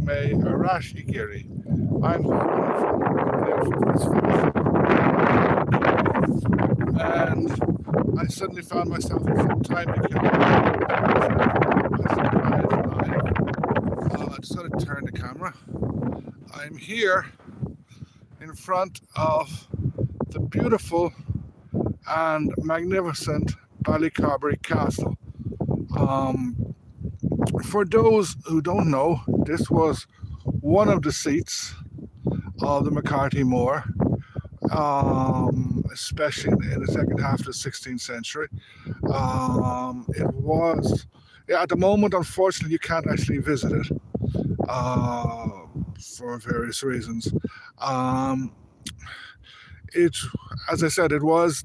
me Arash Igiri. I'm and I suddenly found myself in some time to kill. I just got to turn the camera. I'm here in front of the beautiful and magnificent Ballycarbery Castle. For those who don't know, this was one of the seats of the MacCarthy Mór, especially in the second half of the 16th century. It was, at the moment, unfortunately, you can't actually visit it for various reasons. It, as I said, it was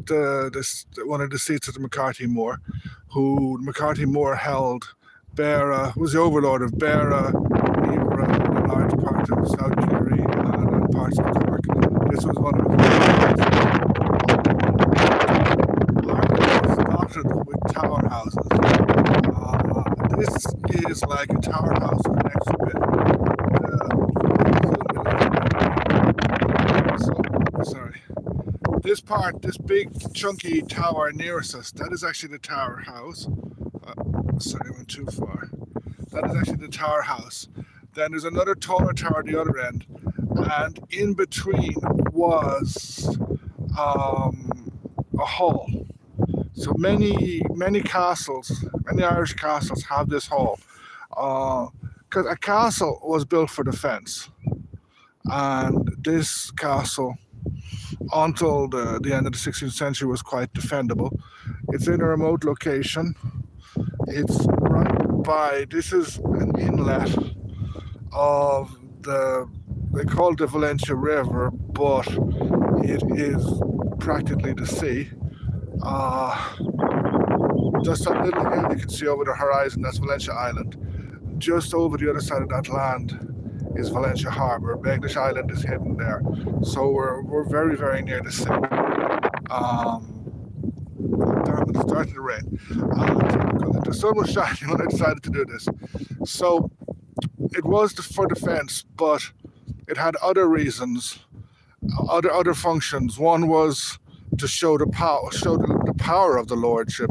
one of the seats of the MacCarthy Mór, who MacCarthy Mór held. Beara was the overlord of Beara, Ibra, a large part of South Kerry, and parts of Cork. This was one of his dotted with tower houses. This is like a tower house of an extra bit. This big chunky tower nearest us, that is actually the tower house. Sorry, I went too far. That is actually the tower house. Then there's another taller tower at the other end, and in between was a hall. So many castles, many Irish castles have this hall, because a castle was built for defence, and this castle, until the end of the 16th century, was quite defendable. It's in a remote location. It's right by, this is an inlet of they call it the Valencia River, but it is practically the sea. Just a little hill you can see over the horizon, that's Valencia Island. Just over the other side of that land is Valencia Harbour. English Island is hidden there. So we're very, very near the sea. It's starting to rain. The sun was shining when I decided to do this. So it was for defense, but it had other reasons, other functions. One was to show the power of the lordship.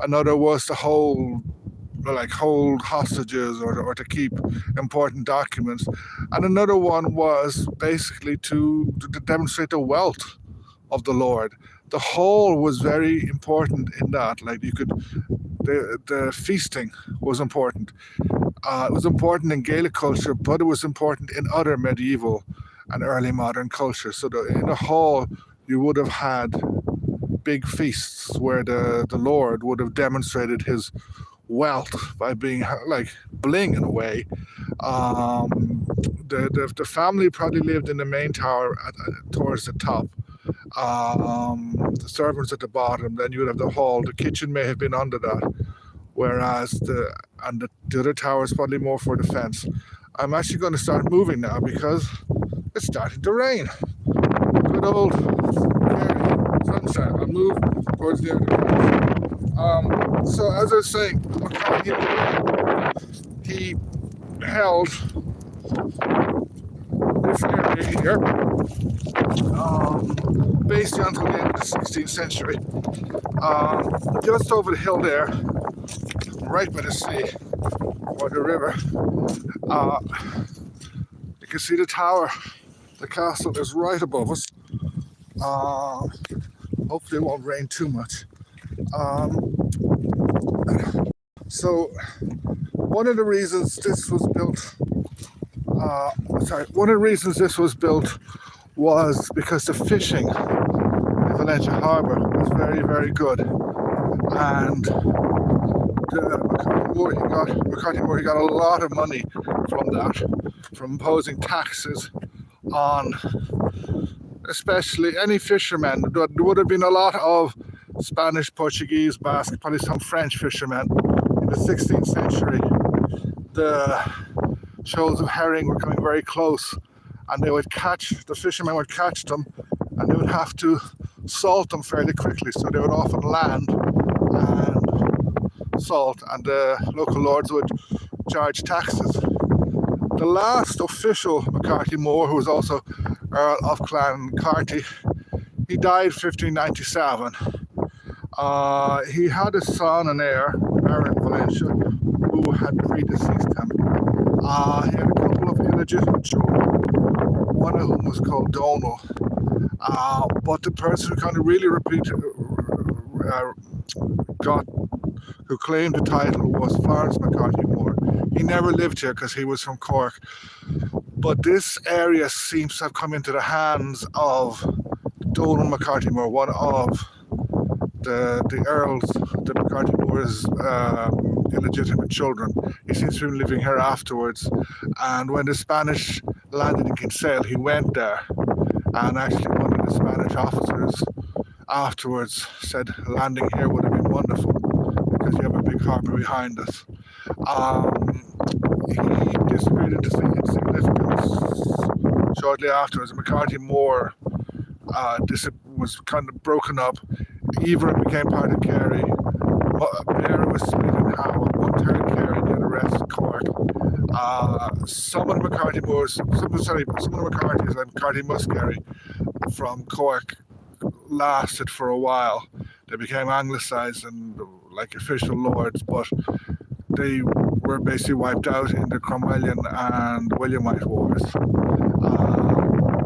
Another was to hold hostages or to keep important documents. And another one was basically to demonstrate the wealth of the lord. The hall was very important in that, like the feasting was important. It was important in Gaelic culture, but it was important in other medieval and early modern culture. So in a hall, you would have had big feasts where the lord would have demonstrated his wealth by being like bling in a way. The family probably lived in the main tower towards the top. The servants at the bottom, then you would have the hall. The kitchen may have been under that, whereas the other tower is probably more for defense. I'm actually going to start moving now because it's starting to rain. Good old sunshine. I'll move towards the other. So as I was saying, he held this area here, basically until the end of the 16th century. Just over the hill there, right by the sea or the river, you can see the tower. The castle is right above us. Hopefully it won't rain too much. So one of the reasons this was built was because the fishing in Valencia Harbour was very, very good, and MacCarthy Mór got a lot of money from that, from imposing taxes on especially any fishermen. There would have been a lot of Spanish, Portuguese, Basque, probably some French fishermen in the 16th century. The shoals of herring were coming very close, and the fishermen would catch them, and they would have to salt them fairly quickly. So they would often land and salt, and the local lords would charge taxes. The last official MacCarthy Mór, who was also Earl of Clancarty, he died 1597. He had a son and heir, Baron Valencia, who had predeceased him. He had a couple of illegitimate children, one of whom was called Donal. But the person who kind of really who claimed the title was Florence MacCarthy Mór. He never lived here because he was from Cork. But this area seems to have come into the hands of Donal MacCarthy Mór, one of the Earls, the MacCarthy Mórs' illegitimate children. He seems to have been living here afterwards. And when the Spanish landed in Kinsale, he went there. And actually one of the Spanish officers afterwards said landing here would have been wonderful because you have a big harbour behind us. He disappeared into insignificance shortly afterwards. MacCarthy Mór was kind of broken up. Evra became part of Kerry. Bear was split in half, 1/3 Kerry, the other rest Cork. Some of the MacCarthy Mórs, some of the MacCarthys and Carty Muskerry from Cork lasted for a while. They became anglicised and like official lords, but they were basically wiped out in the Cromwellian and Williamite Wars.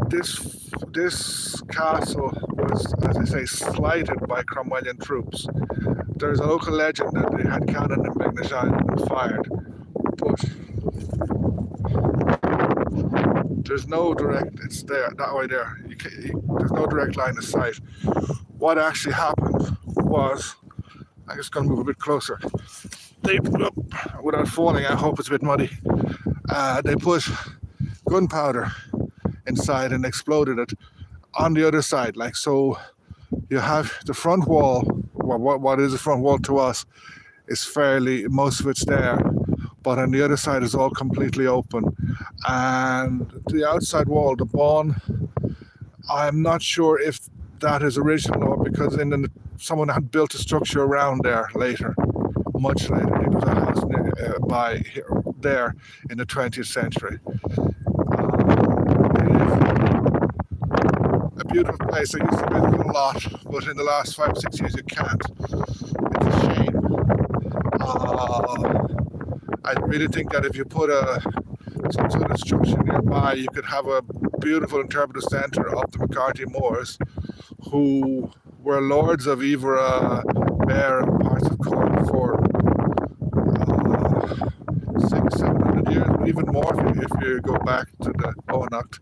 This castle was, as I say, slighted by Cromwellian troops. There's a local legend that they had cannon in Beagnish Island and fired, but there's no direct, it's there, that way there, there's no direct line of sight. What actually happened was, I'm just going to move a bit closer. They put up, without falling, I hope it's a bit muddy, they put gunpowder inside and exploded it on the other side. Like, so you have the front wall, what is the front wall to us is fairly, most of it's there, but on the other side is all completely open. And the outside wall, the bawn, I'm not sure if that is original or because someone had built a structure around there later, much later. It was a house by there in the 20th century. A beautiful place. I used to visit a lot, but in the last 5 or 6 years you can't. It's a shame. I really think that if you put some sort of structure nearby, you could have a beautiful interpretive centre of the MacCarthy Mórs, who were lords of Evra, Bear, and parts of Cork for 600-700 years, but even more if you go back to the Connacht.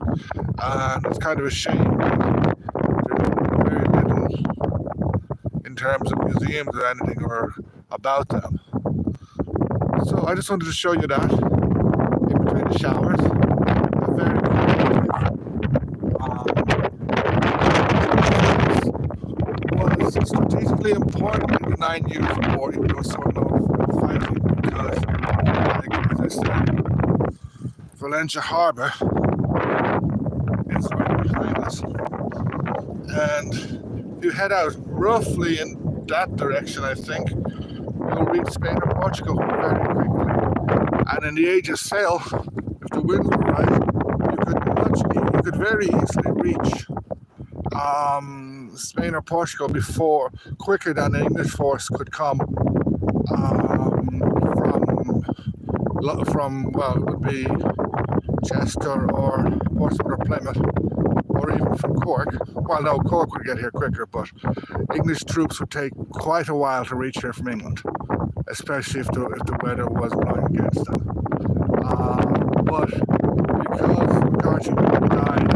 And it's kind of a shame that there's very little in terms of museums or anything or about them. So I just wanted to show you that in between the showers. A very was strategically important in the 9 Years' War, even though sort of fighting, because, like, as I said, Valencia Harbour is right behind us. And if you head out roughly in that direction, I think, you'll reach Spain or Portugal very quickly. And in the age of sail, if the winds were right, you could very easily reach Spain or Portugal quicker than an English force could come from well, it would be Chester or Portsmouth or Plymouth, or even from Cork. Well, no, Cork would get here quicker, but English troops would take quite a while to reach here from England, especially if the weather was blowing against them. But because MacCarthy died,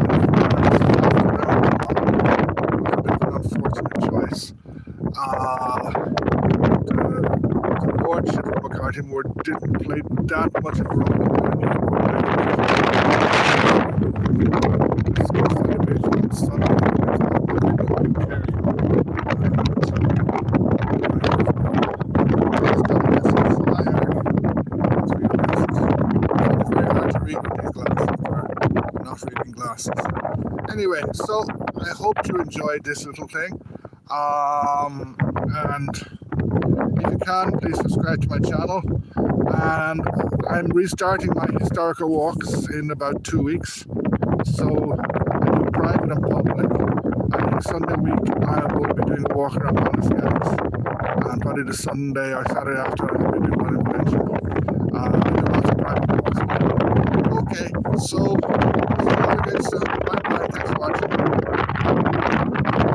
a bit of an unfortunate choice. The lordship of MacCarthy Mór didn't play that much of a role in Anyway, so I hope you enjoyed this little thing. And if you can, please subscribe to my channel. And I'm restarting my historical walks in about 2 weeks. So I do private and public. I think Sunday week I will be doing a walk around Ballycarbery, and probably the Sunday or Saturday after I will be doing one in Valencia. I do lots of private walks. Okay, so see you again soon. Bye bye. Thanks for watching.